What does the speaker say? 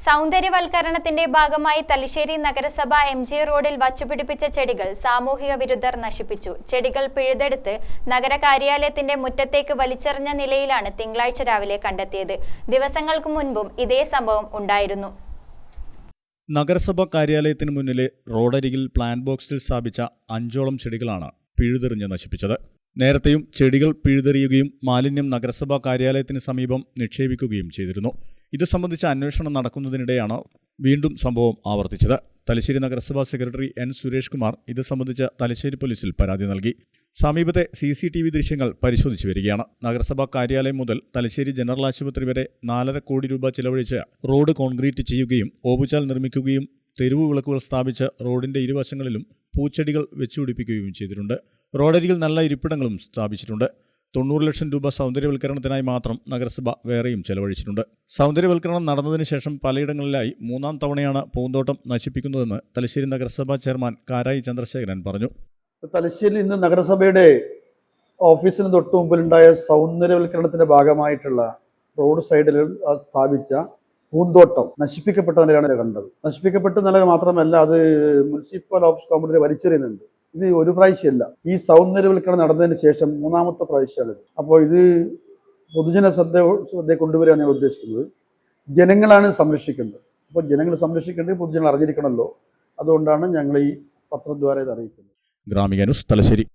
സൗന്ദര്യവൽക്കരണത്തിന്റെ ഭാഗമായി തലശ്ശേരി നഗരസഭ MG റോഡിൽ വച്ചുപിടിപ്പിച്ച ചെടികൾ സാമൂഹിക വിരുദ്ധർ നശിപ്പിച്ചു. ചെടികൾ പിഴുതെടുത്ത് നഗരകാര്യാലയത്തിന്റെ മുറ്റത്തേക്ക് വലിച്ചെറിഞ്ഞ നിലയിലാണ് തിങ്കളാഴ്ച രാവിലെ കണ്ടെത്തിയത്. ദിവസങ്ങൾക്ക് മുൻപും ഇതേ സംഭവം ഉണ്ടായിരുന്നു. നഗരസഭാ കാര്യാലയത്തിന് മുന്നിലെ റോഡരികിൽ പ്ലാൻ ബോക്സിൽ സ്ഥാപിച്ച 5ഓളം ചെടികളാണ് പിഴുതെറിഞ്ഞ് നശിപ്പിച്ചത്. നേരത്തെയും ചെടികൾ പിഴുതെറിയുകയും മാലിന്യം നഗരസഭാ കാര്യാലയത്തിന് സമീപം നിക്ഷേപിക്കുകയും ചെയ്തിരുന്നു. ഇത് സംബന്ധിച്ച അന്വേഷണം നടക്കുന്നതിനിടെയാണ് വീണ്ടും സംഭവം ആവർത്തിച്ചത്. തലശ്ശേരി നഗരസഭാ സെക്രട്ടറി N. സുരേഷ് കുമാർ ഇത് സംബന്ധിച്ച് തലശ്ശേരി പോലീസിൽ പരാതി നൽകി. സമീപത്തെ CCTV ദൃശ്യങ്ങൾ പരിശോധിച്ചു വരികയാണ്. നഗരസഭാ കാര്യാലയം മുതൽ തലശ്ശേരി ജനറൽ ആശുപത്രി വരെ 4.5 കോടി രൂപ ചിലവഴിച്ച് റോഡ് കോൺക്രീറ്റ് ചെയ്യുകയും ഓവുചാൽ നിർമ്മിക്കുകയും തെരുവു വിളക്കുകൾ സ്ഥാപിച്ച് റോഡിന്റെ ഇരുവശങ്ങളിലും പൂച്ചെടികൾ വെച്ചുപിടിപ്പിക്കുകയും ചെയ്തിട്ടുണ്ട്. റോഡരികിൽ നല്ല ഇരിപ്പിടങ്ങളും സ്ഥാപിച്ചിട്ടുണ്ട്. 90 ലക്ഷം രൂപ സൗന്ദര്യവൽക്കരണത്തിനായി മാത്രം നഗരസഭ വേറെയും ചെലവഴിച്ചിട്ടുണ്ട്. സൗന്ദര്യവൽക്കരണം നടന്നതിന് ശേഷം പലയിടങ്ങളിലായി 3ാം തവണയാണ് പൂന്തോട്ടം നശിപ്പിക്കുന്നതെന്ന് തലശ്ശേരി നഗരസഭാ ചെയർമാൻ കാരായി ചന്ദ്രശേഖരൻ പറഞ്ഞു. തലശ്ശേരിയിൽ ഇന്ന് നഗരസഭയുടെ ഓഫീസിന് തൊട്ട് മുമ്പിലുണ്ടായ സൗന്ദര്യവൽക്കരണത്തിന്റെ ഭാഗമായിട്ടുള്ള റോഡ് സൈഡിൽ സ്ഥാപിച്ച പൂന്തോട്ടം നശിപ്പിക്കപ്പെട്ടവരെയാണ് കണ്ടത്. നശിപ്പിക്കപ്പെട്ട നില മാത്രമല്ല, അത് മുനിസിപ്പൽ ഓഫീസ് കോമ്പൗണ്ടിൽ വലിച്ചെറിയുന്നുണ്ട്. ഇത് ഒരു പ്രാവശ്യമല്ല, ഈ സൗന്ദര്യവൽക്കരണം നടന്നതിന് ശേഷം 3ാമത്തെ പ്രാവശ്യമാണ്. അപ്പോൾ ഇത് പൊതുജന ശ്രദ്ധ കൊണ്ടുവരികയാണ് ഞങ്ങൾ ഉദ്ദേശിക്കുന്നത്. ജനങ്ങളാണ് സംരക്ഷിക്കേണ്ടത്. അപ്പോൾ ജനങ്ങൾ സംരക്ഷിക്കേണ്ടത് പൊതുജനങ്ങൾ അറിഞ്ഞിരിക്കണമല്ലോ. അതുകൊണ്ടാണ് ഞങ്ങൾ ഈ പത്രദ്വാര ഇത് അറിയിക്കുന്നത്. ഗ്രാമിക ന്യൂസ്, തലശ്ശേരി.